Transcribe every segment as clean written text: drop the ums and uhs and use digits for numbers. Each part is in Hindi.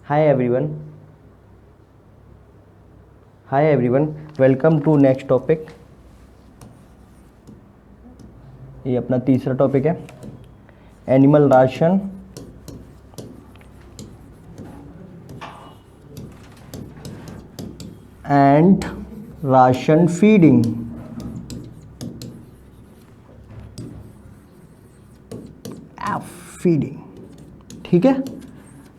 Hi everyone. Hi everyone. Welcome to next topic. ये अपना तीसरा टॉपिक है animal ration and ration feeding. Feeding, ठीक है।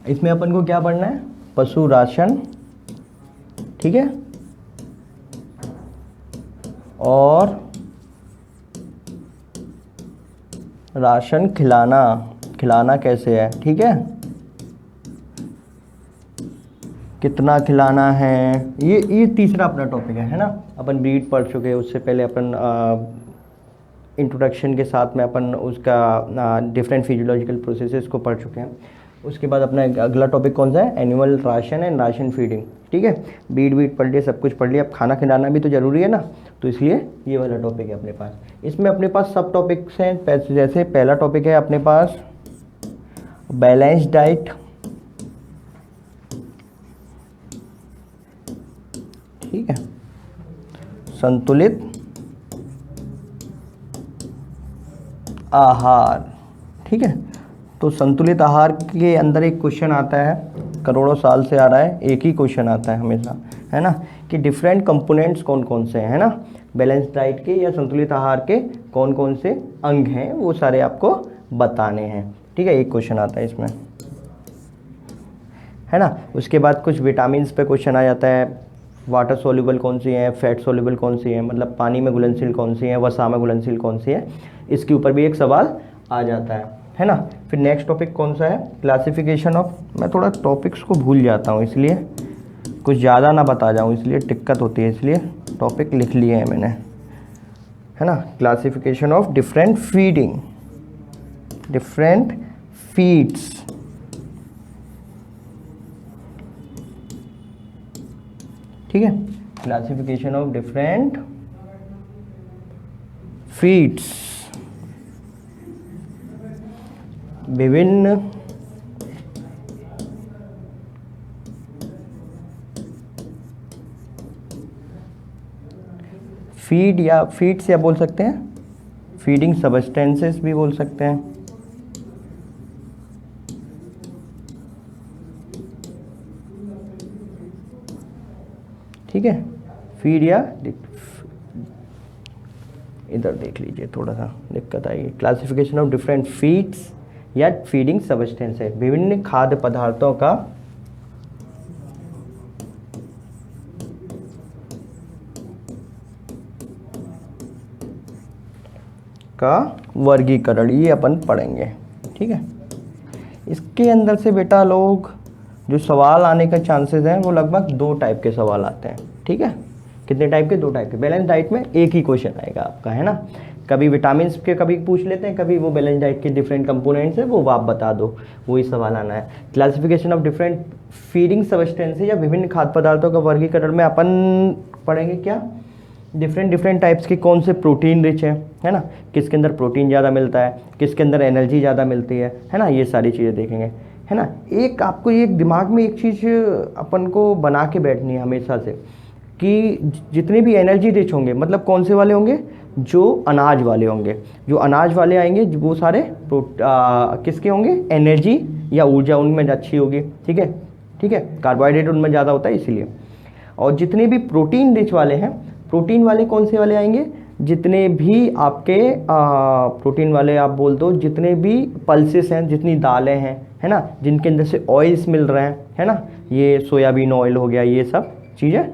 इसमें अपन को क्या पढ़ना है? पशु राशन, ठीक है, और राशन खिलाना, खिलाना कैसे है, ठीक है, कितना खिलाना है। ये तीसरा अपना टॉपिक है ना। अपन ब्रीड पढ़ चुके हैं, उससे पहले अपन इंट्रोडक्शन के साथ में अपन उसका डिफरेंट फिजियोलॉजिकल प्रोसेसेस को पढ़ चुके हैं। उसके बाद अपना अगला टॉपिक कौन सा है? Animal ration and ration feeding, ठीक है। ब्रीड वीड पढ़ लिया, सब कुछ पढ़ लिया, अब खाना खिलाना भी तो ज़रूरी है ना, तो इसलिए ये वाला टॉपिक है अपने पास। इसमें अपने पास सब टॉपिक्स हैं, जैसे पहला टॉपिक है अपने पास बैलेंस डाइट, ठीक है, संतुलित आहार, ठीक है। तो संतुलित आहार के अंदर एक क्वेश्चन आता है, करोड़ों साल से आ रहा है, एक ही क्वेश्चन आता है हमेशा, है ना, कि डिफरेंट कंपोनेंट्स कौन कौन से हैं, है ना, बैलेंस डाइट के या संतुलित आहार के कौन कौन से अंग हैं, वो सारे आपको बताने हैं, ठीक है। एक क्वेश्चन आता है इसमें, है ना। उसके बाद कुछ विटामिन्स पे क्वेश्चन आ जाता है, वाटर सोल्यूबल कौन सी है, फैट सोल्यूबल कौन सी है, मतलब पानी में घुलनशील कौन सी है, वसा में घुलनशील कौन सी है, इसके ऊपर भी एक सवाल आ जाता है ना। फिर नेक्स्ट टॉपिक कौन सा है? क्लासिफिकेशन ऑफ, मैं थोड़ा टॉपिक्स को भूल जाता हूँ, इसलिए कुछ ज़्यादा ना बता जाऊँ, इसलिए दिक्कत होती है, इसलिए टॉपिक लिख लिए हैं मैंने, है ना। Classification of different feeding, different feeds, ठीक है, क्लासिफिकेशन ऑफ डिफरेंट फीड्स, विभिन्न फीड या फीड्स या बोल सकते हैं, फीडिंग सबस्टेंसेस भी बोल सकते हैं, ठीक है। फीड या इधर देख लीजिए, थोड़ा सा दिक्कत आएगी। क्लासिफिकेशन ऑफ डिफरेंट फीड्स या फीडिंग सबस्टेंस है, विभिन्न खाद्य पदार्थों का वर्गीकरण, ये अपन पढ़ेंगे, ठीक है। इसके अंदर से बेटा लोग जो सवाल आने का चांसेस हैं वो लगभग 2 टाइप के सवाल आते हैं, ठीक है। कितने टाइप के? 2 टाइप के। बैलेंस डाइट में एक ही क्वेश्चन आएगा आपका, है ना, कभी विटामिन के कभी पूछ लेते हैं, कभी वो बैलेंस डाइट के डिफरेंट कंपोनेंट्स है वो आप बता दो, वही सवाल आना है। Classification of different feeding substance या विभिन्न खाद्य पदार्थों का वर्गीकरण में अपन पढ़ेंगे क्या, डिफरेंट टाइप्स के कौन से प्रोटीन रिच है ना, किसके अंदर प्रोटीन ज़्यादा मिलता है, किसके अंदर एनर्जी ज़्यादा मिलती है ना, ये सारी चीज़ें देखेंगे, है ना। एक आपको एक दिमाग में एक चीज़ अपन को बना के बैठनी है हमेशा से, कि जितने भी एनर्जी रिच होंगे, मतलब कौन से वाले होंगे? जो अनाज वाले होंगे, जो अनाज वाले आएंगे वो सारे किसके होंगे? एनर्जी या ऊर्जा उनमें अच्छी होगी, ठीक है, ठीक है, कार्बोहाइड्रेट उनमें ज़्यादा होता है इसीलिए। और जितने भी प्रोटीन रिच वाले हैं, प्रोटीन वाले कौन से वाले आएंगे? जितने भी आपके प्रोटीन वाले आप बोल दो, जितने भी पल्सेस हैं, जितनी दालें हैं, है ना, जिनके अंदर से ऑयल्स मिल रहे हैं, है ना, ये सोयाबीन ऑयल हो गया, ये सब चीज़ें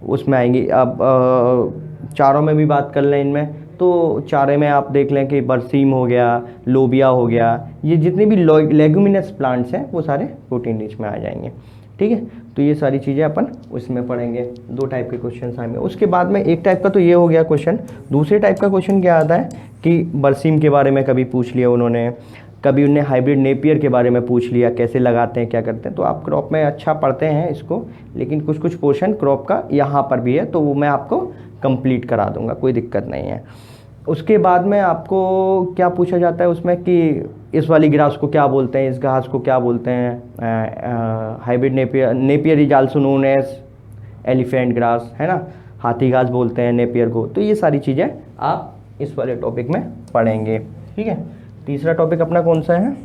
उसमें आएंगी। अब चारों में भी बात कर लें इनमें, तो चारे में आप देख लें कि बरसीम हो गया, लोबिया हो गया, ये जितने भी लेगुमिनस प्लांट्स हैं वो सारे प्रोटीन रिच में आ जाएंगे, ठीक है। तो ये सारी चीज़ें अपन उसमें पढ़ेंगे। 2 टाइप के क्वेश्चन आएंगे। उसके बाद में एक टाइप का तो ये हो गया क्वेश्चन, दूसरे टाइप का क्वेश्चन क्या आता है कि बरसीम के बारे में कभी पूछ लिया उन्होंने, कभी उन्हें हाइब्रिड नेपियर के बारे में पूछ लिया, कैसे लगाते हैं, क्या करते हैं। तो आप क्रॉप में अच्छा पढ़ते हैं इसको, लेकिन कुछ कुछ पोर्शन क्रॉप का यहाँ पर भी है, तो वो मैं आपको कंप्लीट करा दूंगा, कोई दिक्कत नहीं है। उसके बाद में आपको क्या पूछा जाता है उसमें कि इस वाली ग्रास को क्या बोलते हैं, इस घास को क्या बोलते हैं, hybrid Napier is also known as elephant grass, है ना, हाथी घास बोलते हैं नेपियर को। तो ये सारी चीज़ें आप इस वाले टॉपिक में पढ़ेंगे, ठीक है। तीसरा टॉपिक अपना कौन सा है,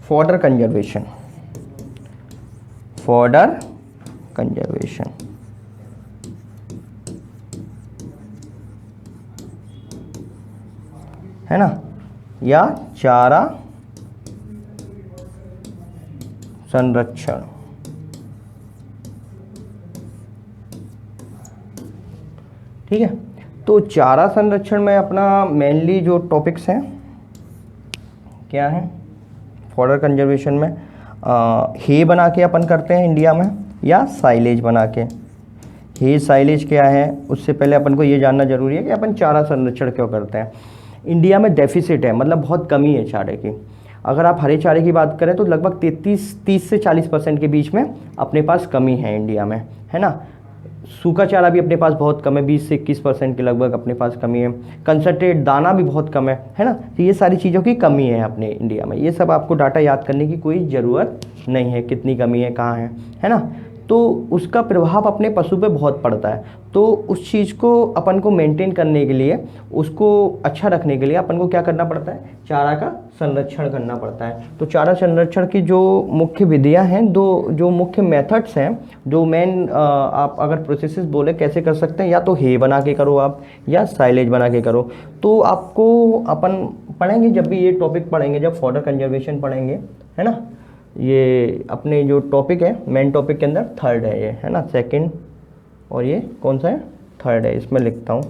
फॉडर कंजर्वेशन। फॉडर कंजर्वेशन, है ना, या चारा संरक्षण। ठीक है, तो चारा संरक्षण में अपना मेनली जो टॉपिक्स हैं क्या हैं, फॉडर कंजर्वेशन में हे बना के अपन करते हैं इंडिया में, या साइलेज बना के। हे साइलेज क्या है, उससे पहले अपन को ये जानना जरूरी है कि अपन चारा संरक्षण क्यों करते हैं। इंडिया में डेफिसिट है, मतलब बहुत कमी है चारे की। अगर आप हरे चारे की बात करें तो लगभग 30 से 40% के बीच में अपने पास कमी है इंडिया में, है ना। सूखा चारा भी अपने पास बहुत कम है, 20 से 21% के लगभग अपने पास कमी है। कंसंट्रेट दाना भी बहुत कम है ना। तो ये सारी चीज़ों की कमी है अपने इंडिया में। ये सब आपको डाटा याद करने की कोई ज़रूरत नहीं है, कितनी कमी है, कहाँ है ना। तो उसका प्रभाव अपने पशु पे बहुत पड़ता है। तो उस चीज़ को अपन को मेंटेन करने के लिए, उसको अच्छा रखने के लिए अपन को क्या करना पड़ता है, चारा का संरक्षण करना पड़ता है। तो चारा संरक्षण की जो मुख्य विधियां हैं, जो मुख्य मेथड्स हैं, जो मेन आप अगर प्रोसेसेस बोले कैसे कर सकते हैं, या तो हे बना के करो आप, या साइलेज बना के करो। तो आपको अपन पढ़ेंगे जब भी ये टॉपिक पढ़ेंगे, जब फॉडर कंजर्वेशन पढ़ेंगे, है ना। ये अपने जो टॉपिक है मेन टॉपिक के अंदर थर्ड है ये, है ना, सेकंड, और ये कौन सा है, थर्ड है, इसमें लिखता हूँ।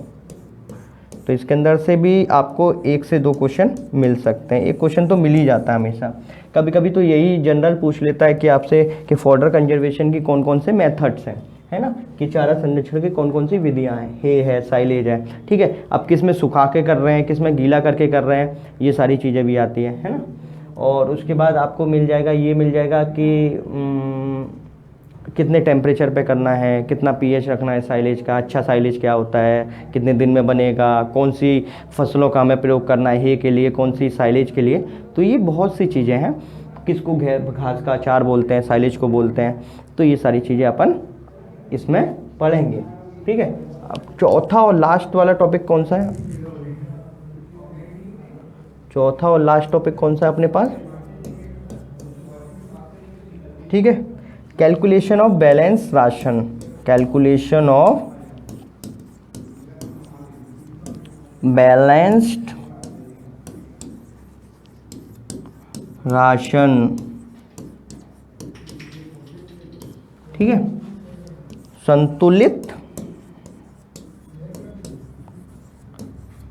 तो इसके अंदर से भी आपको 1 से 2 क्वेश्चन मिल सकते हैं। एक क्वेश्चन तो मिल ही जाता है हमेशा। कभी कभी तो यही जनरल पूछ लेता है कि आपसे कि फॉडर कंजर्वेशन की कौन कौन से मेथड्स हैं, है ना, कि चारा संरक्षण की कौन कौन सी विधियां हैं, हे है, साइलेज है, ठीक है। अब किस में सुखा के कर रहे हैं, किस में गीला करके कर रहे हैं, ये सारी चीज़ें भी आती है ना। और उसके बाद आपको मिल जाएगा, ये मिल जाएगा कि कितने टेम्परेचर पे करना है, कितना पीएच रखना है साइलेज का, अच्छा साइलेज क्या होता है, कितने दिन में बनेगा, कौन सी फसलों का हमें प्रयोग करना है हे के लिए, कौन सी साइलेज के लिए। तो ये बहुत सी चीज़ें हैं। किसको घास का अचार बोलते हैं, साइलेज को बोलते हैं। तो ये सारी चीज़ें अपन इसमें पढ़ेंगे, ठीक है। अब चौथा और लास्ट वाला टॉपिक कौन सा है, चौथा और लास्ट टॉपिक कौन सा है अपने पास, ठीक है, calculation of balance ration. Calculation of balanced ration, ठीक है, संतुलित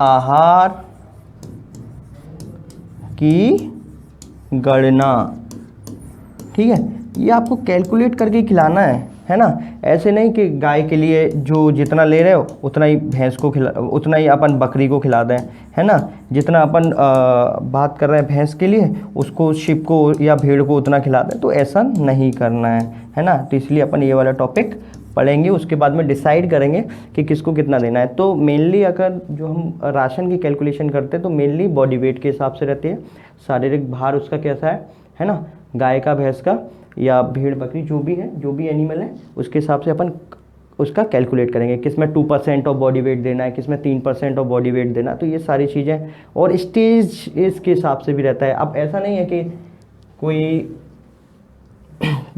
आहार की गणना, ठीक है। ये आपको कैलकुलेट करके खिलाना है ना। ऐसे नहीं कि गाय के लिए जो जितना ले रहे हो उतना ही भैंस को खिला, उतना ही अपन बकरी को खिला दें, है ना। जितना अपन बात कर रहे हैं भैंस के लिए, उसको शिप को या भेड़ को उतना खिला दें, तो ऐसा नहीं करना है ना। तो इसलिए अपन ये वाला टॉपिक पढ़ेंगे, उसके बाद में डिसाइड करेंगे कि किसको कितना देना है। तो मेनली अगर जो हम राशन की कैलकुलेशन करते हैं तो मेनली बॉडी वेट के हिसाब से रहती है, शारीरिक भार उसका कैसा है ना, गाय का, भैंस का या भेड़ बकरी, जो भी है, जो भी एनिमल है, उसके हिसाब से अपन उसका कैलकुलेट करेंगे, किसमें 2% ऑफ बॉडी वेट देना है, किसमें 3% ऑफ बॉडी वेट देना है। तो ये सारी चीज़ें, और स्टेज इसके हिसाब से भी रहता है। अब ऐसा नहीं है कि कोई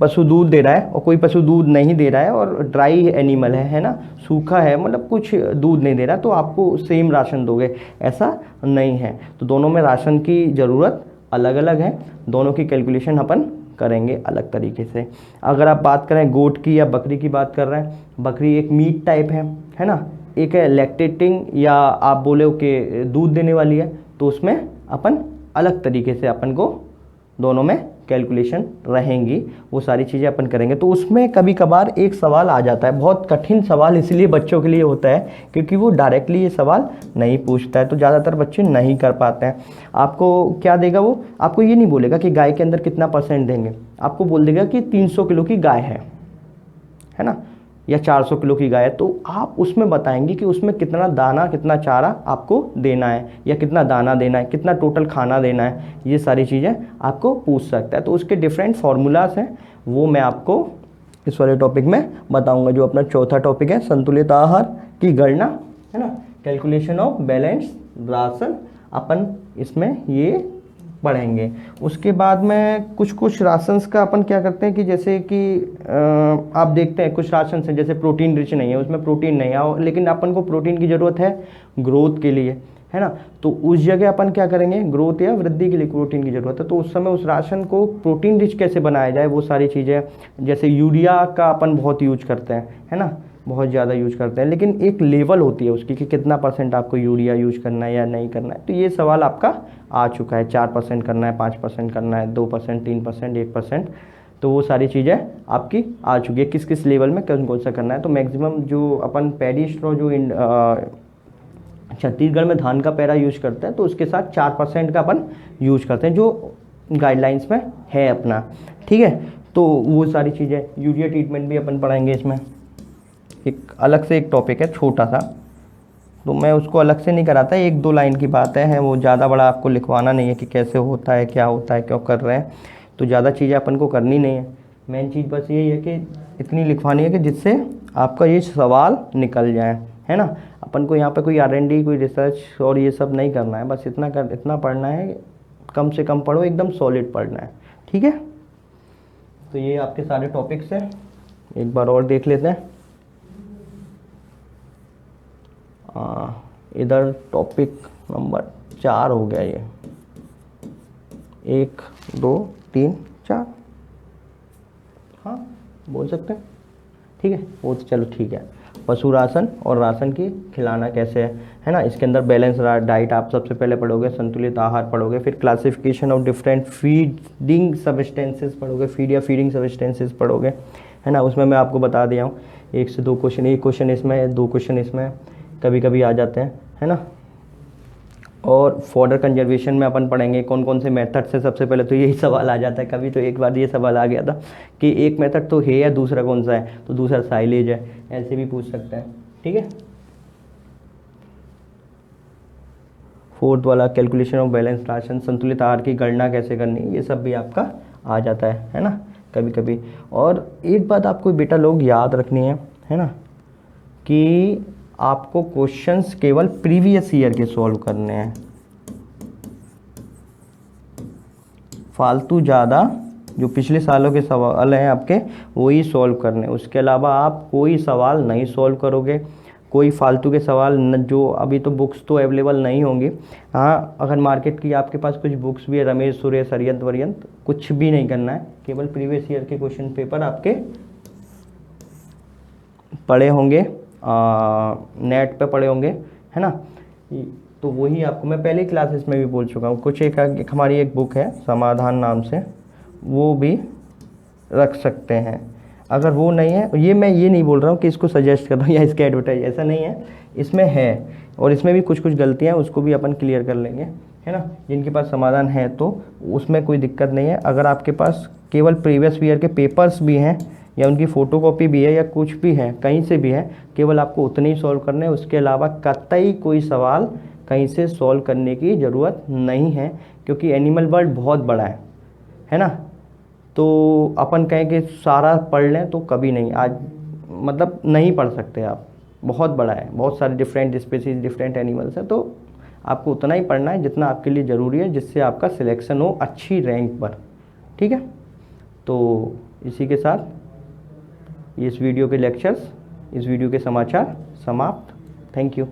पशु दूध दे रहा है और कोई पशु दूध नहीं दे रहा है और ड्राई एनिमल है ना, सूखा है, मतलब कुछ दूध नहीं दे रहा, तो आपको सेम राशन दोगे, ऐसा नहीं है। तो दोनों में राशन की ज़रूरत अलग अलग है, दोनों की कैलकुलेशन अपन करेंगे अलग तरीके से। अगर आप बात करें गोट की या बकरी की बात कर रहे हैं, बकरी एक मीट टाइप है ना, एक है लैक्टेटिंग या आप बोले कि दूध देने वाली है, तो उसमें अपन अलग तरीके से अपन को दोनों में कैलकुलेशन रहेंगी, वो सारी चीज़ें अपन करेंगे। तो उसमें कभी कभार एक सवाल आ जाता है, बहुत कठिन सवाल इसलिए बच्चों के लिए होता है क्योंकि वो डायरेक्टली ये सवाल नहीं पूछता है, तो ज़्यादातर बच्चे नहीं कर पाते हैं। आपको क्या देगा वो, आपको ये नहीं बोलेगा कि गाय के अंदर कितना % देंगे, आपको बोल देगा कि 300 किलो की गाय है ना, या 400 किलो की गाय है, तो आप उसमें बताएंगे कि उसमें कितना दाना कितना चारा आपको देना है, या कितना दाना देना है, कितना टोटल खाना देना है, ये सारी चीज़ें आपको पूछ सकता है। तो उसके डिफरेंट फार्मूलाज हैं, वो मैं आपको इस वाले टॉपिक में बताऊंगा। जो अपना चौथा टॉपिक है संतुलित आहार की गणना, है ना, कैलकुलेशन ऑफ बैलेंस राशन, अपन इसमें ये पढ़ेंगे। उसके बाद में कुछ राशंस का अपन क्या करते हैं कि जैसे कि आप देखते हैं कुछ राशन हैं जैसे प्रोटीन रिच नहीं है, उसमें प्रोटीन नहीं है, लेकिन अपन को प्रोटीन की ज़रूरत है ग्रोथ के लिए, है ना, तो उस जगह अपन क्या करेंगे, ग्रोथ या वृद्धि के लिए प्रोटीन की ज़रूरत है, तो उस समय उस राशन को प्रोटीन रिच कैसे बनाया जाए, वो सारी चीज़ें, जैसे यूरिया का अपन बहुत यूज करते हैं, है ना, बहुत ज़्यादा यूज करते हैं, लेकिन एक लेवल होती है उसकी कि कितना % आपको यूरिया यूज करना है या नहीं करना है। तो ये सवाल आपका आ चुका है, 4% करना है, 5% करना है, 2%, 3%, 1%, तो वो सारी चीज़ें आपकी आ चुकी है, किस किस लेवल में कौन कौन सा करना है। तो मैक्सिमम जो अपन पैडी स्ट्रॉ जो छत्तीसगढ़ में धान का पैरा यूज करते हैं, तो उसके साथ 4% का अपन यूज करते हैं, जो गाइडलाइंस में है अपना, ठीक है। तो वो सारी चीज़ें, यूरिया ट्रीटमेंट भी अपन पढ़ाएंगे इसमें, एक अलग से एक टॉपिक है छोटा सा, तो मैं उसको अलग से नहीं कराता, 1-2 लाइन की बात है, वो ज़्यादा बड़ा आपको लिखवाना नहीं है कि कैसे होता है, क्या होता है, क्यों कर रहे हैं, तो ज़्यादा चीज़ें अपन को करनी नहीं है। मेन चीज़ बस यही है कि इतनी लिखवानी है कि जिससे आपका ये सवाल निकल जाए, है ना। अपन को यहाँ पे कोई R&D, कोई रिसर्च और ये सब नहीं करना है, बस इतना पढ़ना है, कम से कम पढ़ो, एकदम सॉलिड पढ़ना है, ठीक है। तो ये आपके सारे टॉपिक्स हैं, एक बार और देख लेते हैं। इधर टॉपिक नंबर 4 हो गया ये, 1 2 3 4, हाँ बोल सकते हैं, ठीक है, वो तो चलो ठीक है। पशु राशन और राशन की खिलाना कैसे है ना, इसके अंदर बैलेंस डाइट आप सबसे पहले पढ़ोगे, संतुलित आहार पढ़ोगे, फिर classification of different feeding substances पढ़ोगे, फीड या फीडिंग सब्सटेंसेस पढ़ोगे, है ना। उसमें मैं आपको बता दिया हूँ 1 से 2 क्वेश्चन, 1 क्वेश्चन इसमें, 2 क्वेश्चन इसमें कभी कभी आ जाते हैं, है ना। और फॉडर कंजर्वेशन में अपन पढ़ेंगे कौन कौन से मेथड से, सबसे पहले तो यही सवाल आ जाता है, कभी तो एक बार ये सवाल आ गया था कि एक मेथड तो है या दूसरा कौन सा है, तो दूसरा साइलेज है, ऐसे भी पूछ सकते हैं, ठीक है। 4th वाला कैलकुलेशन ऑफ बैलेंस राशन, संतुलित आहार की गणना कैसे करनी, ये सब भी आपका आ जाता है ना, कभी कभी। और एक बात आपको बेटा लोग याद रखनी है ना, कि आपको क्वेश्चंस केवल प्रीवियस ईयर के सॉल्व करने हैं, फालतू ज़्यादा जो पिछले सालों के सवाल हैं आपके वही सॉल्व करने, उसके अलावा आप कोई सवाल नहीं सॉल्व करोगे, कोई फालतू के सवाल न, जो अभी तो बुक्स तो अवेलेबल नहीं होंगी, हाँ अगर मार्केट की आपके पास कुछ बुक्स भी है, रमेश सुरेश अरियंत वरियंत, कुछ भी नहीं करना है, केवल प्रीवियस ईयर के क्वेश्चन पेपर आपके पढ़े होंगे, नेट पे पढ़े होंगे, है ना। तो वही आपको मैं पहले क्लासेस में भी बोल चुका हूँ, कुछ एक हमारी एक बुक है समाधान नाम से, वो भी रख सकते हैं। अगर वो नहीं है, ये मैं ये नहीं बोल रहा हूँ कि इसको सजेस्ट कर रहा हूँ या इसके एडवर्टाइज, ऐसा नहीं है, इसमें है, और इसमें भी कुछ गलतियाँ उसको भी अपन क्लियर कर लेंगे, है ना। जिनके पास समाधान है तो उसमें कोई दिक्कत नहीं है। अगर आपके पास केवल प्रीवियस ईयर के पेपर्स भी हैं या उनकी फ़ोटोकॉपी भी है या कुछ भी है, कहीं से भी है, केवल आपको उतने ही सॉल्व करने हैं, उसके अलावा कतई कोई सवाल कहीं से सॉल्व करने की ज़रूरत नहीं है, क्योंकि एनिमल वर्ल्ड बहुत बड़ा है ना। तो अपन कहें कि सारा पढ़ लें तो कभी नहीं, आज मतलब नहीं पढ़ सकते आप, बहुत बड़ा है, बहुत सारे डिफरेंट स्पीसीज, डिफरेंट एनिमल्स हैं, तो आपको उतना ही पढ़ना है जितना आपके लिए ज़रूरी है, जिससे आपका सिलेक्शन हो अच्छी रैंक पर, ठीक है। तो इसी के साथ इस वीडियो के लेक्चर्स, इस वीडियो के समाचार समाप्त। Thank you.